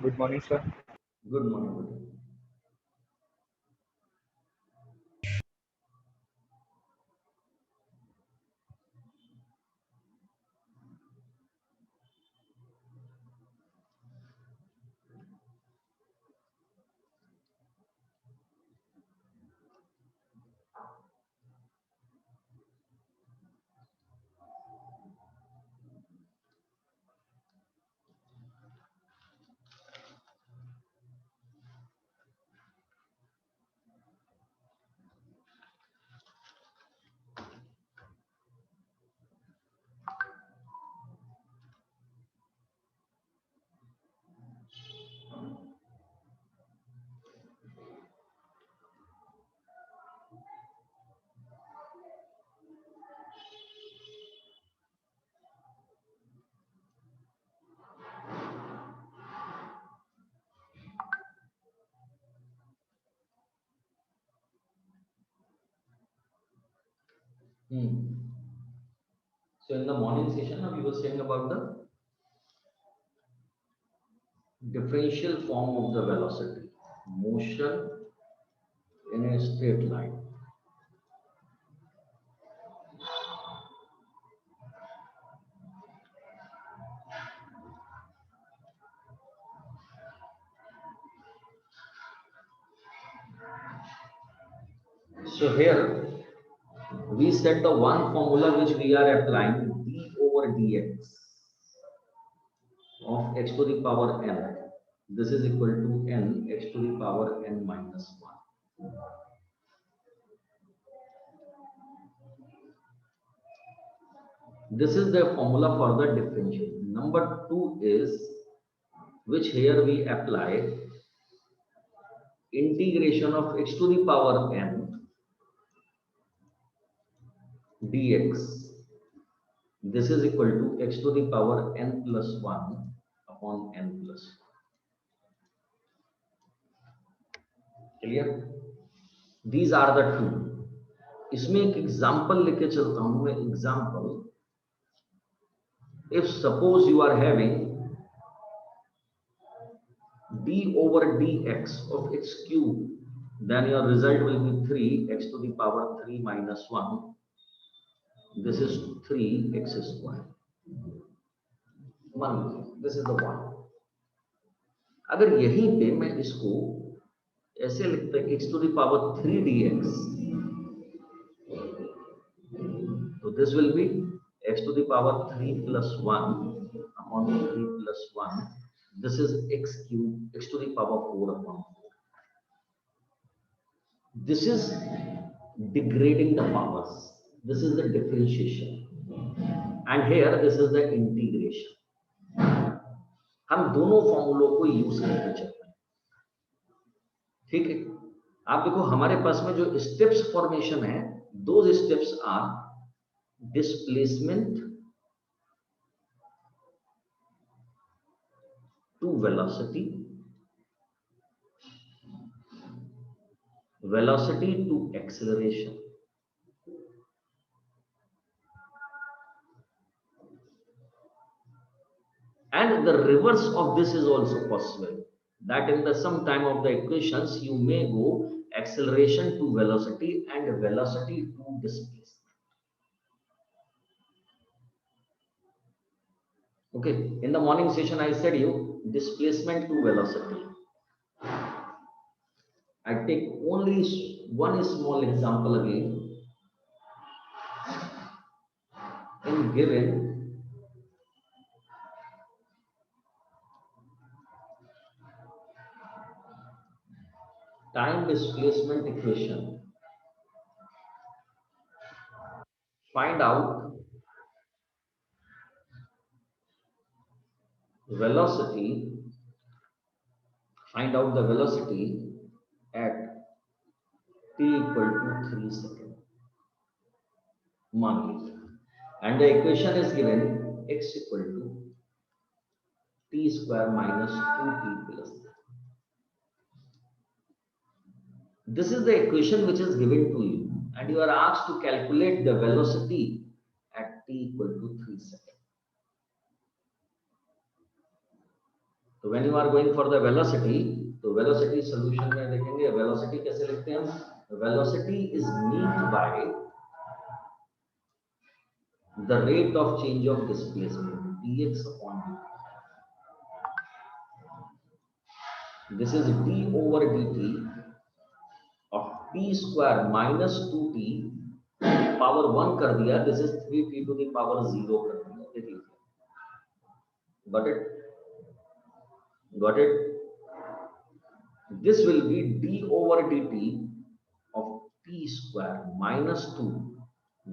Good morning, sir. Good morning. Hmm. So in the morning session, we were saying about the differential form of the velocity, motion in a straight line. So here we set the one formula which we are applying d over dx of x to the power n. This is equal to n x to the power n minus 1. This is the formula for the differential. Number 2 is, which here we apply integration of x to the power n dx. This is equal to x to the power n plus 1 upon n plus 1. Clear? These are the two. इसमें एक example लेके चलता हूं मैं. Example, if suppose you are having d over dx of x cube, then your result will be 3x to the power 3 minus 1. This is 3x square. मान लीजिए this is the one. अगर यहीं पे मैं इसको ऐसे लिखता है x to the power 3 dx, तो this will be x to the power 3 plus 1 upon 3 plus 1. This is x cube, x to the power 4 upon 4. This is degrading the powers. This is the differentiation. And here this is the integration. हम दोनों फॉर्मूलों को use करके चलते हैं. ठीक है, आप देखो हमारे पास में जो स्टेप्स फॉर्मेशन है, those steps are displacement to velocity, velocity to acceleration, and the reverse of this is also possible, that in the some time of the equations you may go acceleration to velocity and velocity to displacement. Okay, in the morning session I said you displacement to velocity. I take only one small example again. In given time displacement equation, find out velocity, find out the velocity at t equal to 3 seconds. मान लीजिए, and the equation is given x equal to t square minus 2t plus. This is the equation which is given to you, and you are asked to calculate the velocity at t equal to 3 seconds. तो when you are going for the velocity, तो velocity solution में देखेंगे velocity कैसे लिखते हैं हम? Velocity is meant by the rate of change of displacement dx upon dt. This is d over dt of t square minus 2t power 1 कर दिया. This is 3t to the power 0 कर दिया. देख लीजिए. Got it? Got it? This will be d over dt of t square minus 2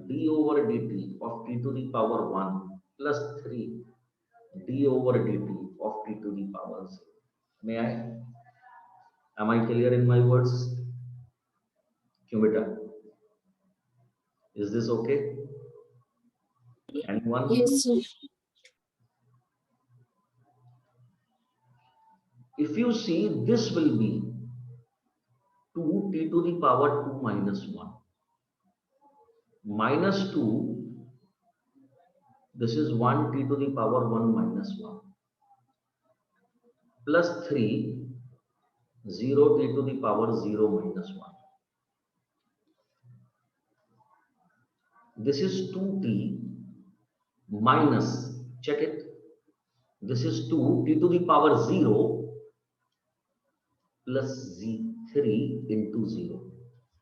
d over dt of t to the power 1 plus 3 d over dt of t to the power 0. May I? Am I clear in my words? क्यों बेटा? Is this okay? Anyone? Yes, sir. If you see, this will be 2t to the power 2 minus 1 minus 2. This is 1t to the power 1 minus 1 plus 3 0t to the power 0 minus 1. This is 2t minus, check it, this is 2t to the power 0 plus z3 into 0.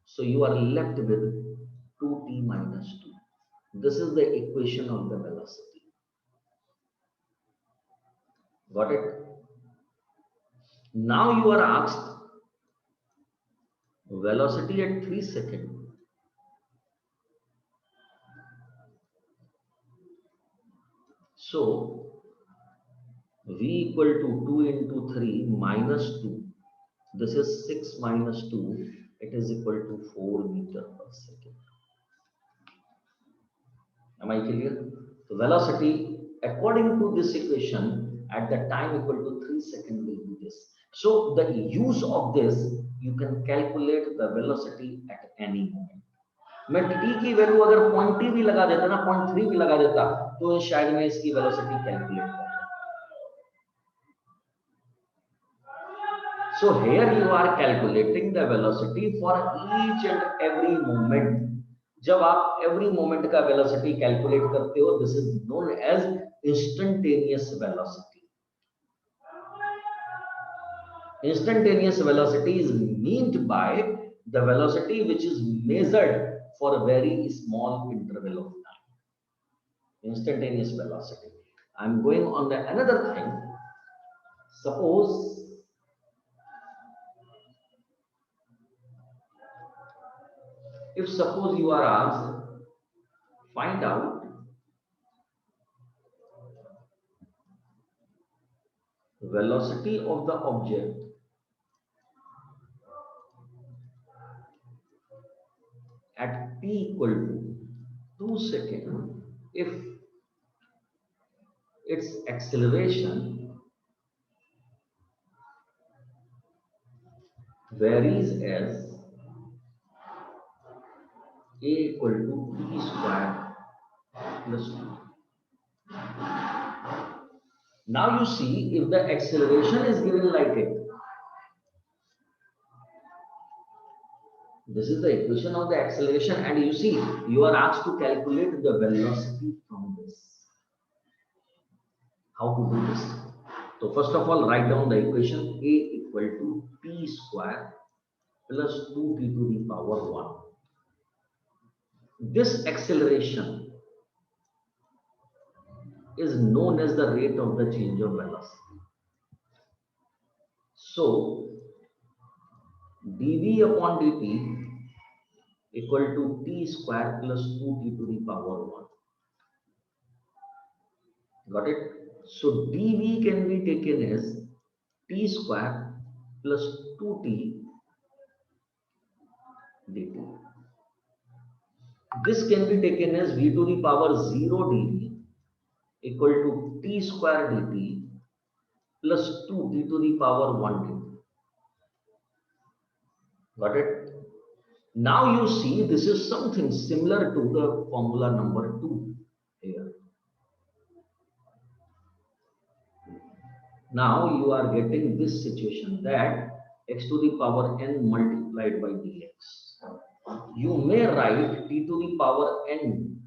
So you are left with 2t minus 2. This is the equation of the velocity. Got it? Now you are asked velocity at 3 seconds. So v equal to 2 into 3 minus 2. This is 6 minus 2. It is equal to 4 meter per second. Am I clear? So velocity according to this equation at the time equal to 3 seconds will be this. So the use of this, you can calculate the velocity at any moment. मैं t की value अगर 0.3 भी लगा देता ना, 0.3 भी लगा देता, तो शायद मैं इसकी वेलोसिटी कैलकुलेट कर. So here you are calculating the velocity for each and every moment. जब आप every moment का velocity calculate करते हो, this is known as instantaneous velocity. Instantaneous velocity is meant by the velocity which is measured for a very small interval of time. Instantaneous velocity. I'm going on the another thing. Suppose you are asked, find out velocity of the object at t equal to 2 seconds if its acceleration varies as a equal to t square plus 2. Now you see, if the acceleration is given like it, this is the equation of the acceleration, and you see, you are asked to calculate the velocity from this. How to do this? So first of all, write down the equation a equal to t square plus 2t to the power 1. This acceleration is known as the rate of the change of velocity. So dv upon dt equal to t square plus 2t to the power 1. Got it? So dv can be taken as t square plus 2t dt. This can be taken as v to the power 0 dv equal to t square dt plus 2t to the power 1 dt. Got it? Now you see, this is something similar to the formula number 2 here. Now you are getting this situation that x to the power n multiplied by dx. You may write t to the power n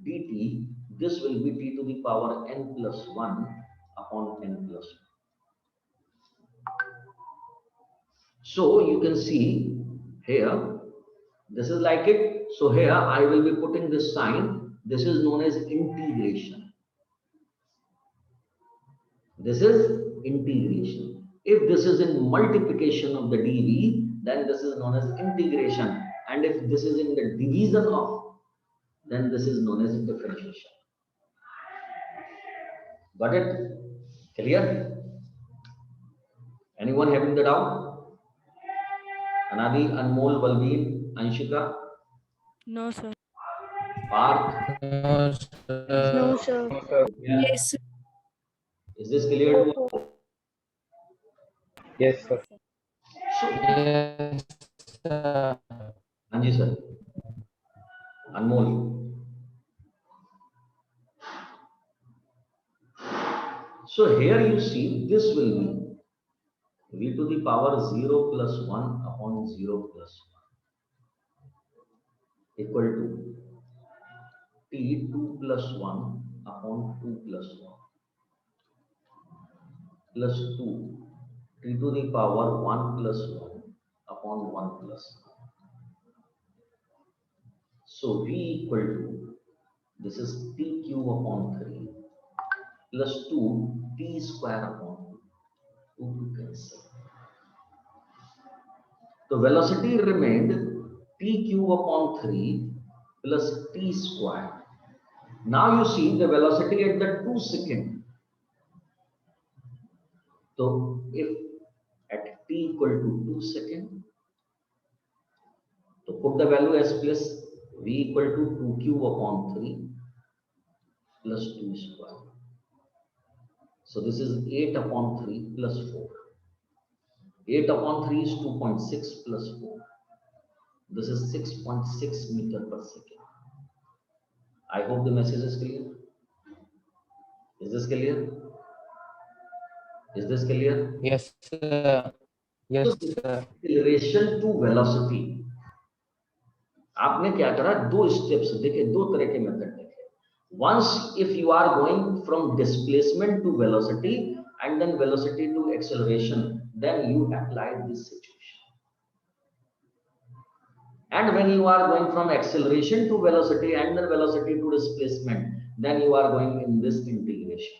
dt. This will be t to the power n plus 1 upon n plus 1. So you can see here, this is like it. So here I will be putting this sign. This is known as integration. This is integration. If this is in multiplication of the dv, then this is known as integration. And if this is in the division of, then this is known as differentiation. Got it? Clear? Anyone having the doubt? Anadi, Anmol, Balbir, Anshika? No, sir. Parth? No, sir. No, sir. Yeah. Yes, sir. Is this clear Yes, to sir. all? Yes, Yes, sir. sir. So, Yes, sir. Anji sir, Anmol. So here you see this will be v to the power 0 plus 1 upon 0 plus 1 equal to t 2 plus 1 upon 2 plus 1 plus 2 t to the power 1 plus 1 upon 1 plus 1. So v equal to, this is t cube upon 3 plus 2 t square upon 2 to cancel. The velocity remained t cube upon 3 plus t square. Now you see the velocity at the 2 second. So if at t equal to 2 second, to put the value as plus v equal to 2 cube upon 3 plus 2 square. So this is 8 upon 3 plus 4. 8 upon 3 is 2.6 plus 4. This is 6.6 meter per second. I hope the message is clear. Is this clear? Is this clear? Yes, sir. So Yes, this sir. acceleration to velocity. आपने क्या करा, दो steps देखे, दो तरह के method देखे. Once if you are going from displacement to velocity and then velocity to acceleration, then you apply this situation. And when you are going from acceleration to velocity and then velocity to displacement, then you are going in this integration.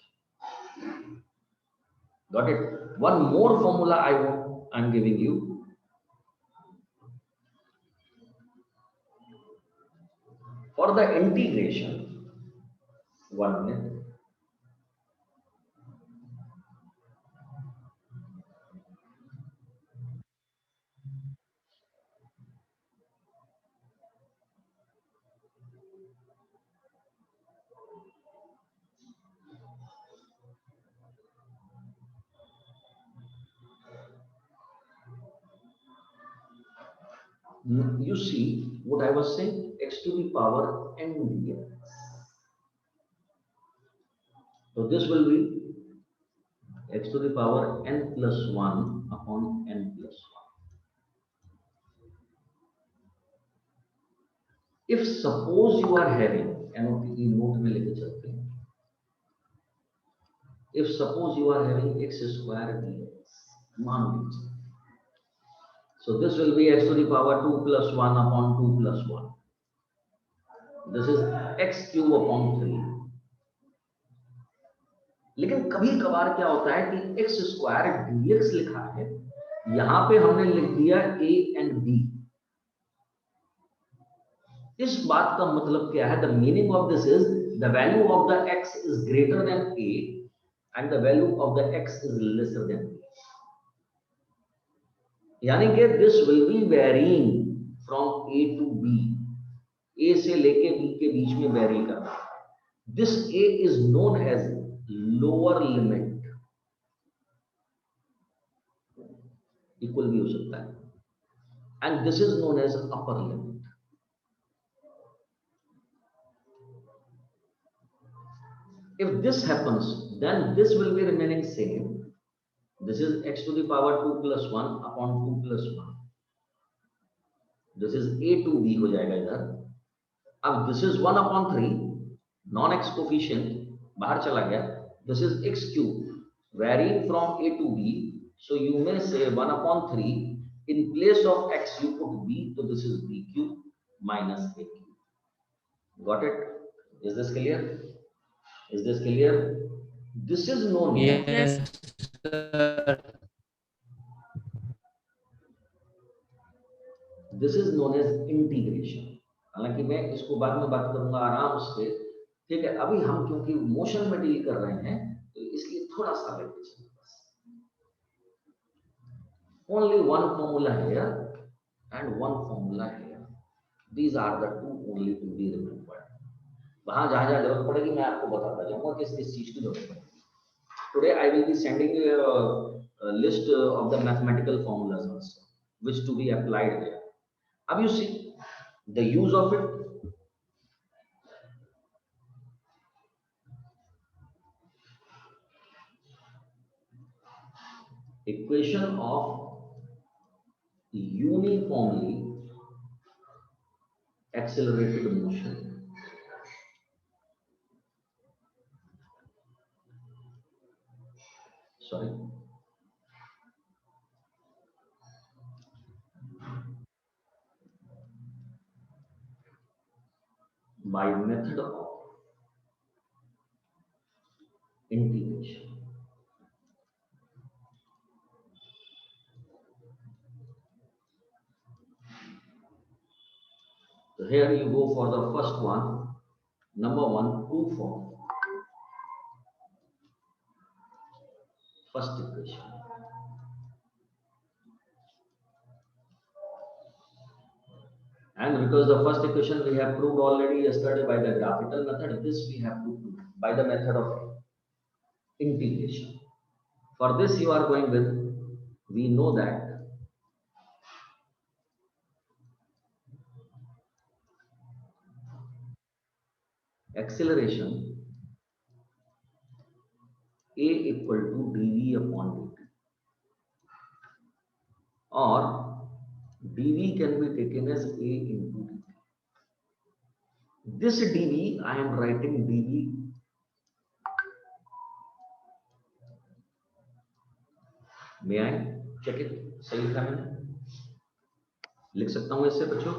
Got it? One more formula I'm giving you. For the integration, 1 minute. You see what I was saying, x to the power n dx. So this will be x to the power n plus 1 upon n plus 1. If suppose you are having, note में लेके चलते हैं, if suppose you are having x square dx, मान लीजिए, so this will be x to the power 2 plus 1 upon 2 plus 1. This is x cube upon 3. लेकिन कभी कभार क्या होता है कि x स्क्वायर dx लिखा है, यहां पे हमने लिख दिया a and b. इस बात का मतलब क्या है? The meaning of this is the value of the x is greater than a and the value of the x is lesser than b. यानी कि this will be varying from a to b. a से लेके b के बीच में vary कर रहा है. This a is known as lower limit. Equal भी हो सकता है. And this is known as upper limit. If this happens, then this will be remaining same This is x to the power 2 plus 1 upon 2 plus 1. This is a to b हो जाएगा इधर. अब this is 1 upon 3, non-x coefficient बाहर चला गया. This is x cube, varying from a to b. So you may say 1 upon 3. In place of x, you put b. So this is b cube minus a cube. Got it? Is this clear? Is this clear? This is known as Yes, sir. Integration. हालांकि मैं इसको बाद में बात करूंगा आराम से. ठीक है, अभी हम क्योंकि मोशन में डील कर रहे हैं तो इसलिए थोड़ा सा लेते चलिए. बस only one formula here and one formula here. These are the two only to be remembered. वहां जहां जहां जरूरत पड़ेगी मैं आपको बताता जाऊंगा किस किस चीज की जरूरत पड़ेगी. Today I will be sending you a list of the mathematical formulas also which to be applied there. अब you see the use of it. Equation of uniformly accelerated motion. Sorry. By method of integration. So here you go for the first one. Number one, proof of first equation. And because the first equation we have proved already yesterday by the graphical method, this we have to prove by the method of integration. For this you are going with, we know that acceleration a equal to dv upon dt, or dv can be taken as a into dt. This dv I am writing dv may I check it? सही लिखा मैंने? लिख सकता हूं इससे बच्चों?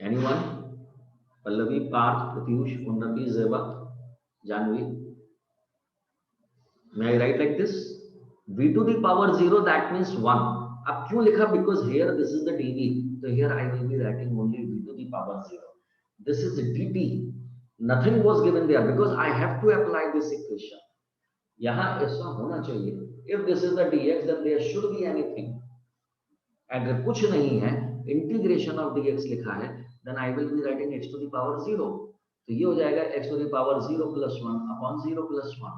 Anyone? Pallavi, Parth, Pratyush, Unnati, Zeba, Janvi. May I write like this? V to the power 0, that means 1. अब क्यों लिखा? Because here this is the dv. So here I will be writing only v to the power 0. This is dt. Nothing was given there because I have to apply this equation. यहाँ ऐसा होना चाहिए. If this is the dx, then there should be anything. अगर कुछ नहीं है, integration of dx लिखा है, then I will be writing x to the power 0. तो ये हो जाएगा x to the power 0 plus 1 upon 0 plus 1.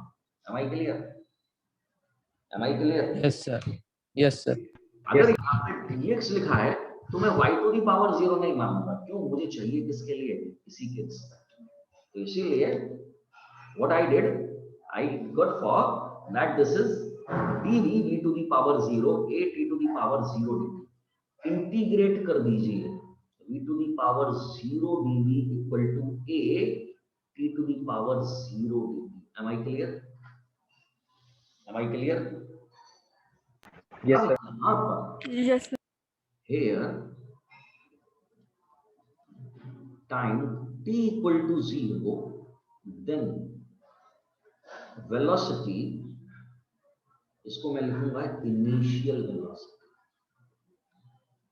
Am I clear? Am I clear? Yes, sir. Yes, sir. अगर यहाँ पे dx लिखा है तो मैं y to the power 0 नहीं मानूंगा. क्यों? मुझे चाहिए किसके लिए? इसी के रिस्पेक्ट में. तो इसीलिए what I did, I got for that this is dv v to the power 0 a t to the power 0 dt. Integrate कर दीजिए. v to the power 0 dv equal to a t to the power 0 dt. Am I clear? Am I clear? Yes, sir. Yes, sir. Here time t equal to 0, then velocity, इसको मैं लिखूंगा initial velocity.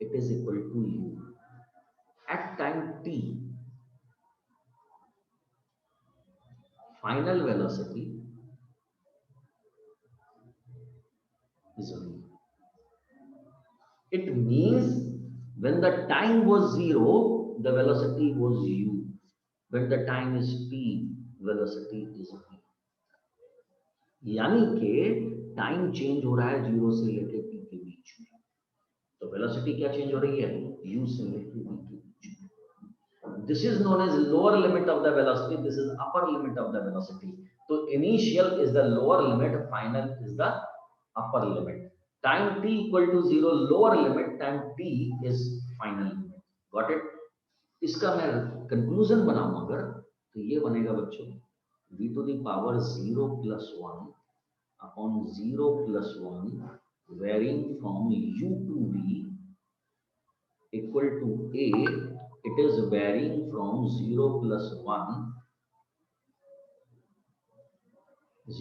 It is equal to u. At time t, final velocity is v. It means when the time was 0, the velocity was u. When the time is t, velocity is v. यानी कि time change हो रहा है 0 से लेकर t के बीच में. तो वेलोसिटी क्या चेंज हो रही है? u से लेकर v के बीच में. this is known as lower limit of the velocity, this is upper limit of the velocity. So initial is the lower limit, final is the upper limit. Time t equal to 0 lower limit, time t is final limit. Got it? इसका मैं conclusion बनाऊं अगर, तो ये बनेगा बच्चों v to the power 0 plus 1 upon 0 plus 1 varying from u to v equal to a, it is varying from 0 plus 1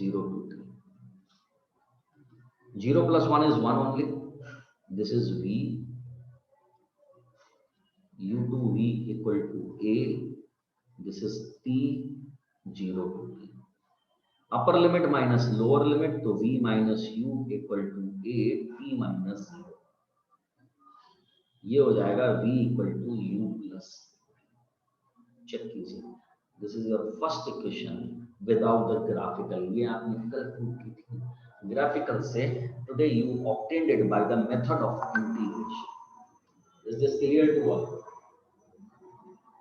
0 to 3. 0 plus 1 is 1 only, this is v, u to v equal to a, this is t, 0 to t. Upper limit minus lower limit, तो v minus u equal to a, t minus 0. ये हो जाएगा v equal to u plus. Check कीजिए, this is your first equation without the graphical. ये आपने कल prove की थी ग्राफिकल से. Today you obtained it by the method of integration. Is this clear to all?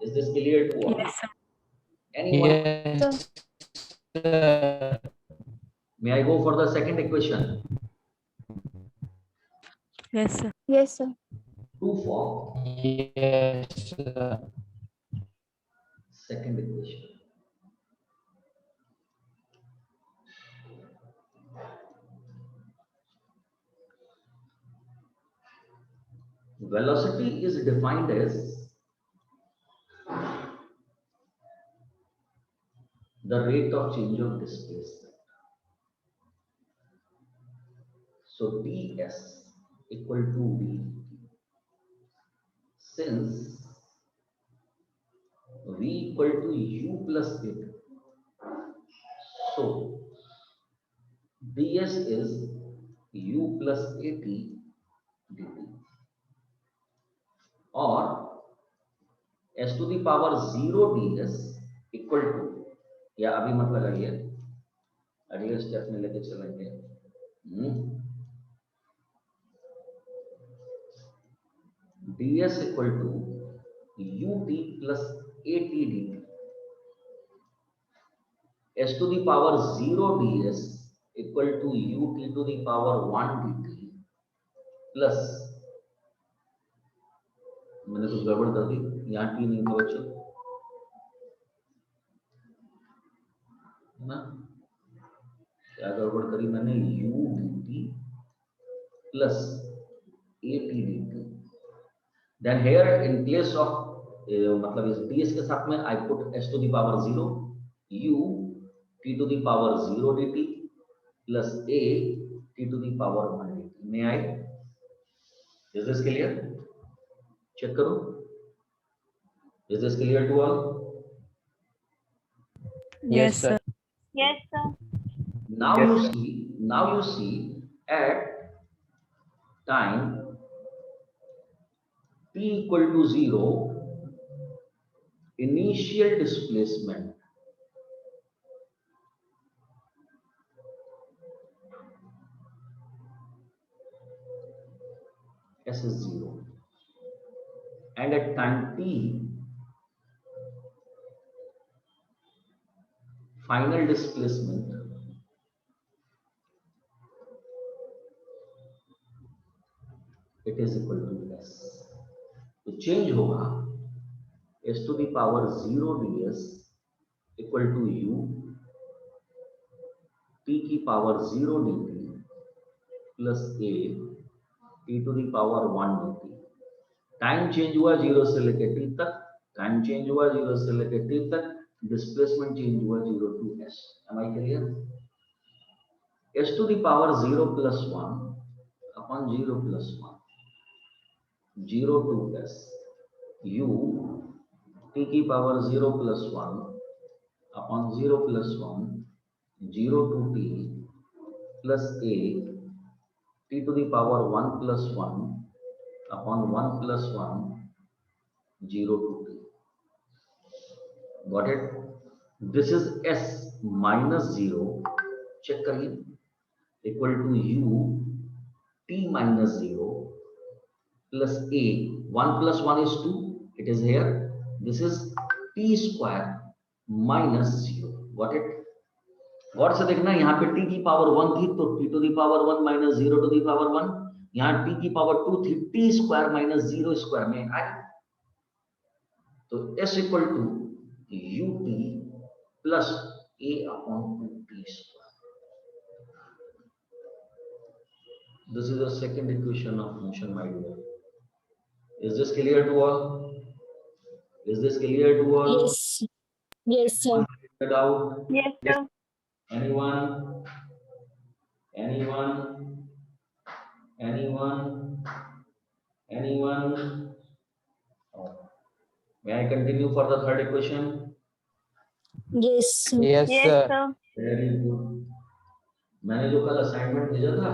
Is this clear to all? Yes, sir. Anyone? Yes, sir. May I go for the second equation? Yes, sir. Yes, sir. True for Yes, sir. second equation. Velocity is defined as the rate of change of displacement. So ds equal to v. Since v equal to u plus it, so ds is u plus at dt, or s to the power 0 ds equal to, या अभी मत लगाइए, अगले step में लेके चलेंगे. ds equal to ut plus at dt, s to the power 0 ds equal to ut to the power 1 dt plus, मैंने कुछ गड़बड़ कर दी, यहाँ t नहीं था बच्चों, है ना? क्या गड़बड़ करी मैंने? u dt plus at dt. Then here in place of मतलब इस ds के साथ में I put s to the power 0 u t to the power 0 dt plus a t to the power 1 dt. May I? Is this clear? Check करो. Is this clear to all? Yes, sir. Yes, sir. Now you see at time t equal to 0, initial displacement s is 0, and at time t final displacement it is equal to s. तो change होगा s to the power 0 ds equal to u t की power 0 dt plus a t to the power 1 dt. Time change हुआ 0 से लेकर t तक, time change हुआ 0 से लेकर t तक, डिस्प्लेसमेंट चेंज हुआ 0 to s. Am I clear? s to the power 0 plus 1 upon 0 plus 1, 0 to s, u t की power 0 plus 1 upon 0 plus 1, 0 to t plus a t to the power 1 plus 1 upon 1 plus 1, 0 to t. Got it? This is s minus 0. Check करिए. Equal to u t minus 0 plus a. 1 plus 1 is 2. It is here. This is T square minus 0. Got it? गौर से देखना, यहाँ पे t की power 1 थी तो t to the power 1 minus 0 to the power 1. यहाँ t की पावर 2 थी, t स्क्वायर माइनस 0 स्क्वायर में आए. तो s equal to ut plus a upon 2t square. This is the second equation of motion, my dear. Is this clear to all? Is this clear to all? Yes. Yes, sir. Doubt? Yes, sir. Anyone? Anyone? Anyone? Anyone? Oh. May I continue for the third equation? Yes, sir. Yes, Yes, sir. sir. Very good. मैंने जो कल assignment भेजा था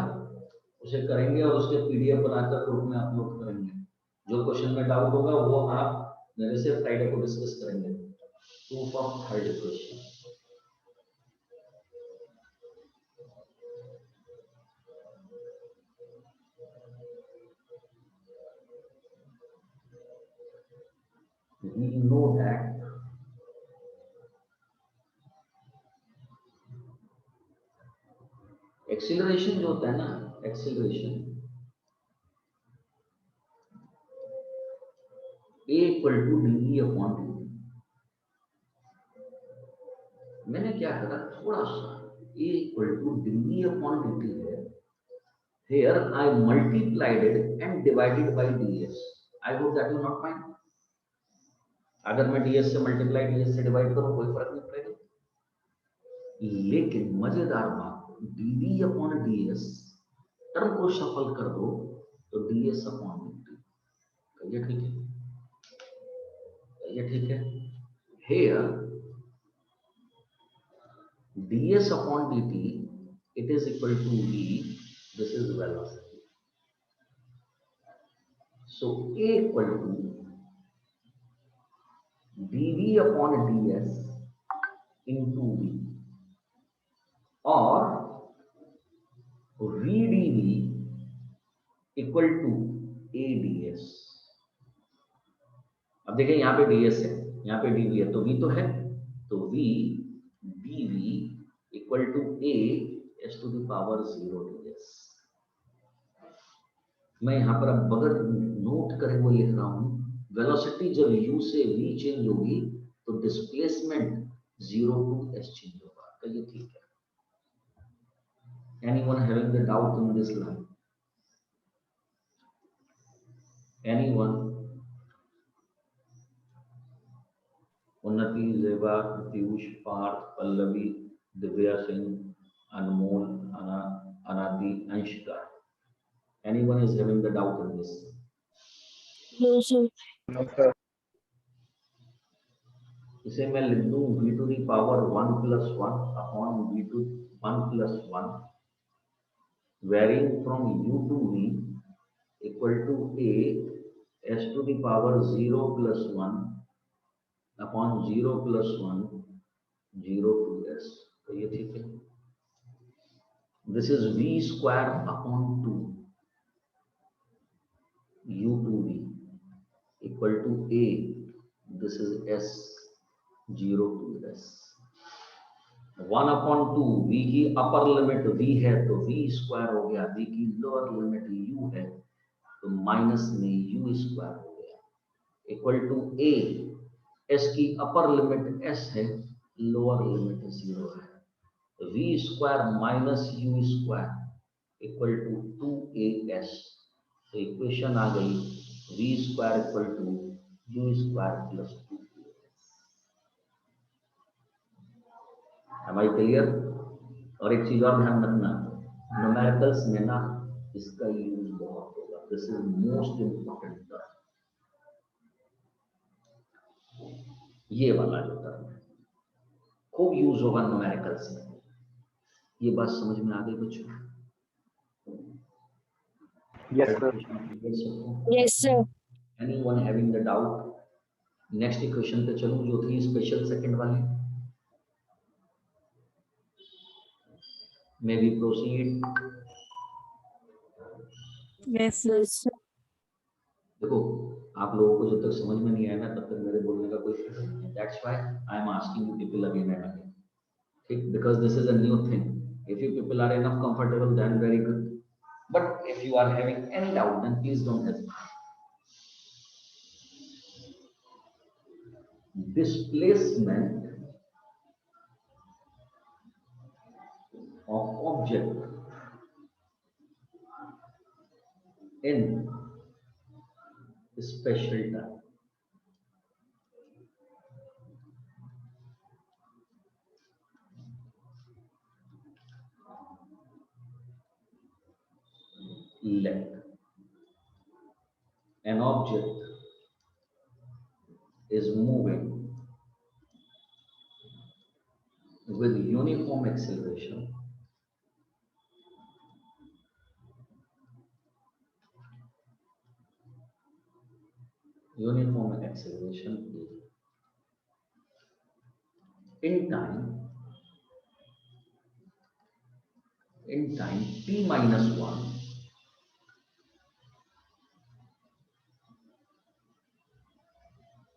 उसे करेंगे और उसके PDF बनाकर ग्रुप में अपलोड करेंगे. जो क्वेश्चन में डाउट होगा वो आप मेरे से फ्राइडे को डिस्कस करेंगे. Proof of third equation. We know that acceleration जो होता है ना, acceleration a equal to d upon dt. मैंने क्या करा, थोड़ा सा a equal to d upon dt है. Here I multiplied it and divided by ds. I hope that you not mind. अगर मैं ds से मल्टीप्लाई ds से डिवाइड करूं कोई फर्क नहीं पड़ेगा. लेकिन मजेदार बात, dd अपॉन ds टर्म को शफल कर दो तो ds अपॉन dt. ये ठीक है? ये ठीक है? Here ds upon dt, it is equal to v. This is velocity. So a equal to dv upon ds into v, or v dv equal to a ds. अब देखें, यहाँ पे ds है, यहाँ पे dv है, तो v तो है, तो v dv equal to a s to the power 0 ds. मैं यहाँ पर अब बगैर नोट करे वो लिख रहा हूँ, वेलोसिटी जब u से v चेंज होगी तो डिस्प्लेसमेंट 0 टू s चेंज होगा. तो ये ठीक है? Anyone having the doubt in this line? Anyone? उन्नति, जेबा, प्रत्युष, पार्थ, पल्लवी, दिव्या सिंह, अनमोल, अनादि, Anshika. Anyone is having the doubt in this? No, sir. No, sir. इसे मैं लिख दूं v to the power 1 plus 1 upon v to 1 plus 1 varying from u to v equal to a s to the power 0 plus 1 upon 0 plus 1 0 to s. तो ये ठीक है? This is v square upon 2 u to v equal to a. This is s 0 to s. 1 अपॉन 2, v की upper limit v है तो v square हो गया, v की लोअर लिमिट u है तो माइनस में u स्क्वायर हो गया, इक्वल टू a. s की अपर लिमिट s है, लोअर लिमिट 0 है, तो v square minus u square equal to 2as. तो इक्वेशन आ गई v square equal to u square plus 2. Am I clear? और एक चीज और ध्यान रखना, न्यूमेरिकल्स में ना इसका यूज बहुत होगा. This is most important term. ये वाला जो टर्म है खूब यूज होगा न्यूमेरिकल्स में. ये बात समझ में आ गई बच्चों? Yes, sir. Yes, sir. Anyone having the doubt? Next equation पे चलूं जो थी स्पेशल सेकंड वाली. May we proceed? Yes, sir. Yes, sir. देखो, आप लोगों को जब तक समझ में नहीं आया ना, तब तक मेरे बोलने का कोई फायदा नहीं है. That's why I am asking you people again and again. ठीक, because this is a new thing. If you people are enough comfortable, then very good. But if you are having any doubt, then please don't hesitate. Displacement of object in special time. Let an object is moving with uniform acceleration in time t minus 1,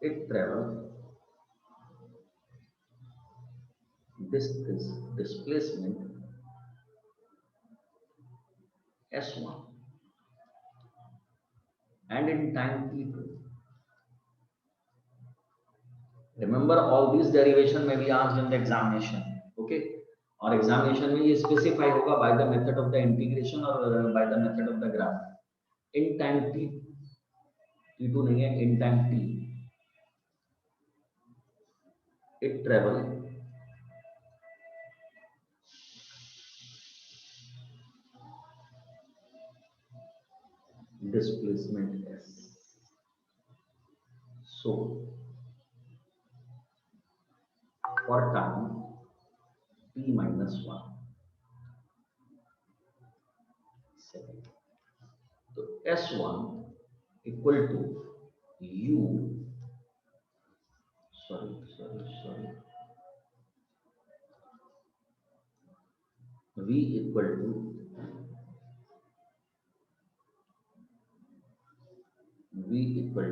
it travels this displacement s1, and in time t2. Remember, all these derivation may be asked in the examination. Okay, और examination में ये specify होगा by the method of the integration और by the method of the graph. In time T, t2 नहीं है, in time t, it travel displacement s. So for time t minus 1 second, तो s1 equal to u, sorry, v equal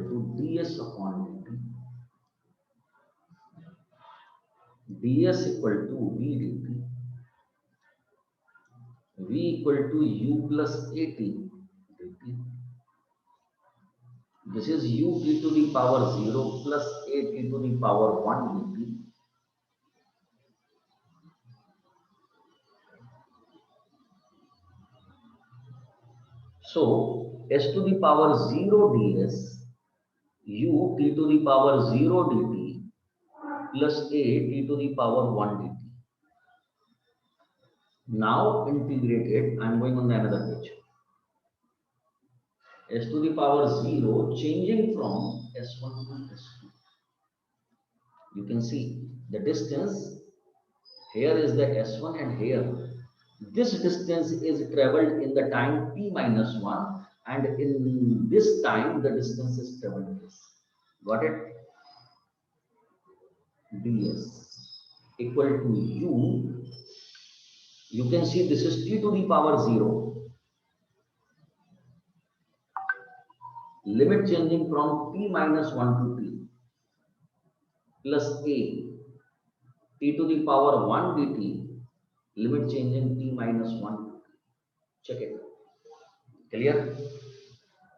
to ds upon dt, ds equal to v dt, v equal to u plus at dt. This is ut to the power 0 plus at to the power 1 dt. So s to the power 0 ds ut to the power 0 dt plus a t to the power 1 dt. Now integrate it. I am going on the another page. S to the power 0 changing from s1 to s2. You can see the distance. Here is the s1 and here. This distance is traveled in the time t minus 1, and in this time the distance is traveled this. Got it? ds equal to u. You can see this is t to the power 0. Limit changing from t minus 1 to t plus a t to the power 1 dt, limit changing t minus 1 to t. Check it. Clear?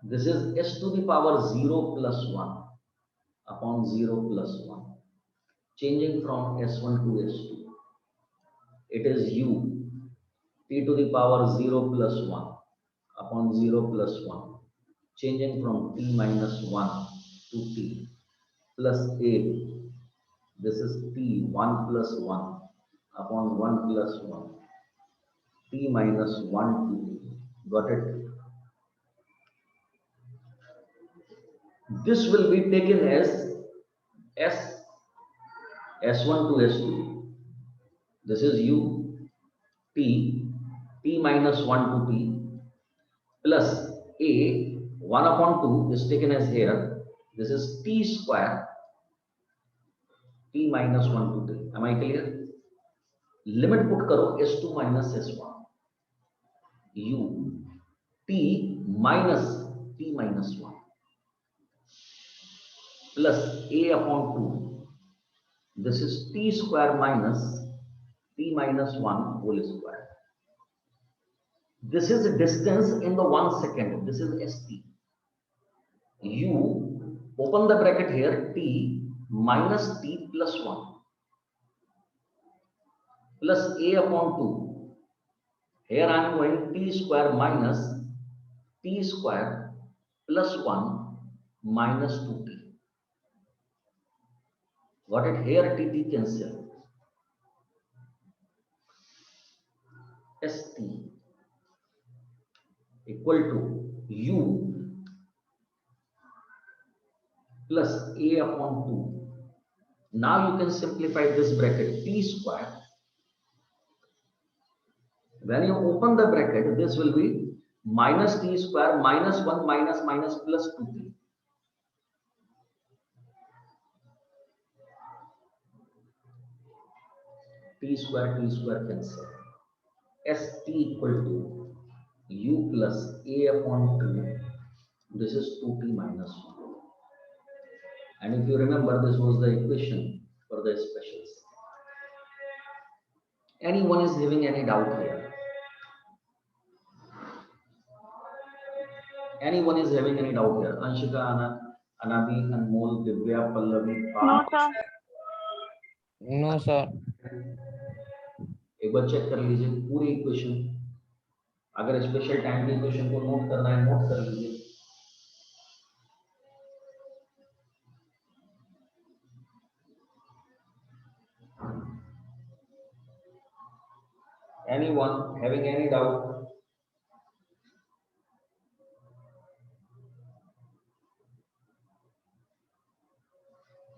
This is s to the power 0 plus 1 upon 0 plus 1, changing from s1 to s2. It is u t to the power 0 plus 1 upon 0 plus 1, changing from t minus 1 to t plus a. This is t 1 plus 1 upon 1 plus 1, t minus 1 to t. Got it? This will be taken as s s1 to s2. This is u t t minus 1 to t plus a 1 upon 2 is taken as here. This is t square t minus 1 to t. Am I clear? Limit put karo s2 minus s1, u t minus t minus 1. plus a upon 2. This is t square minus t minus 1 whole square. This is distance in the 1 second. This is st. You open the bracket here, t minus t plus 1 plus a upon 2. Here I am going t square minus t square plus 1 minus 2t. Got it? Here t cancel. St equal to u plus a upon 2. Now you can simplify this bracket t square. When you open the bracket, this will be minus t square minus 1 minus minus plus 2t. T square cancel. St equal to u plus a upon 2. This is 2t minus 1. And if you remember, this was the equation for the specials. Anyone is having any doubt here? Anyone is having any doubt here? Anshika, Anabi, Anmol, Divya, Pallavi, No, sir. No, sir. एक बार check कर लीजिए पूरी equation. अगर special time की equation को note करना है, note कर लीजिए. Anyone having any doubt?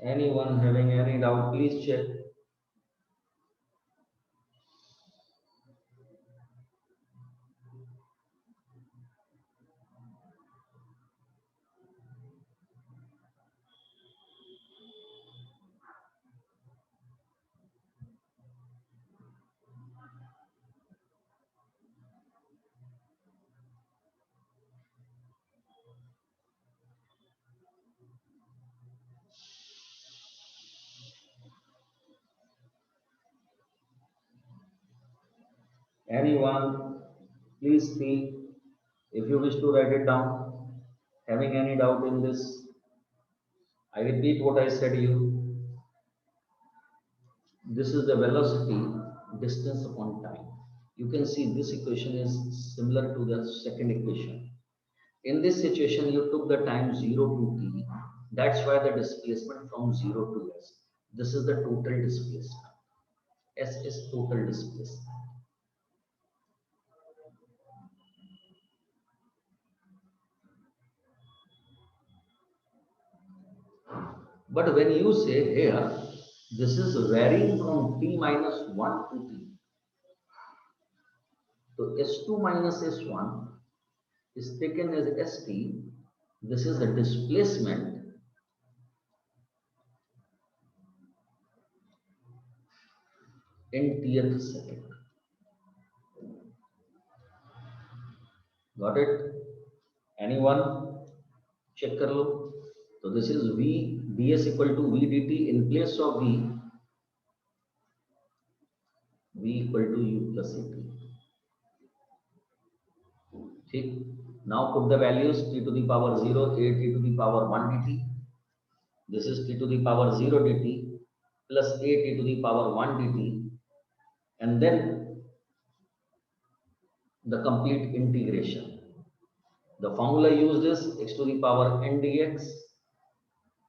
Anyone having any doubt? Please check. Anyone, please speak. If you wish to write it down, having any doubt in this, I repeat what I said to you. This is the velocity distance upon time. You can see this equation is similar to the second equation. In this situation, you took the time 0 to t. That's why the displacement from 0 to s. This is the total displacement. S is total displacement. But when you say here, this is varying from t minus 1 to t. So S2 minus S1 is taken as ST. This is the displacement in tth second. Got it? Anyone? Check kar lo. So this is V ds equal to V dt. In place of V equal to U plus AT. ठीक. Now put the values t to the power 0, a t to the power 1 dt. This is t to the power 0 dt plus a t to the power 1 dt. And then the complete integration. The formula used is x to the power n dx.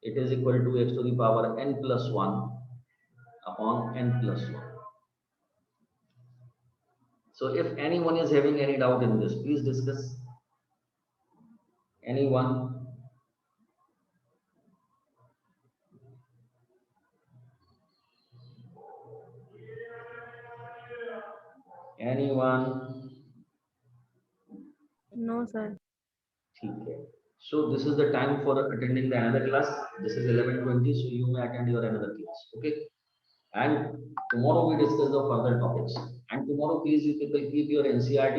It is equal to x to the power n plus 1 upon n plus 1. So if anyone is having any doubt in this, please discuss. Anyone? Anyone? No, sir. ठीक है. So this is the time for attending the another class. This is 11:20, so you may attend your another class. Okay. And tomorrow we discuss the further topics. And tomorrow, please, you people keep your NCERT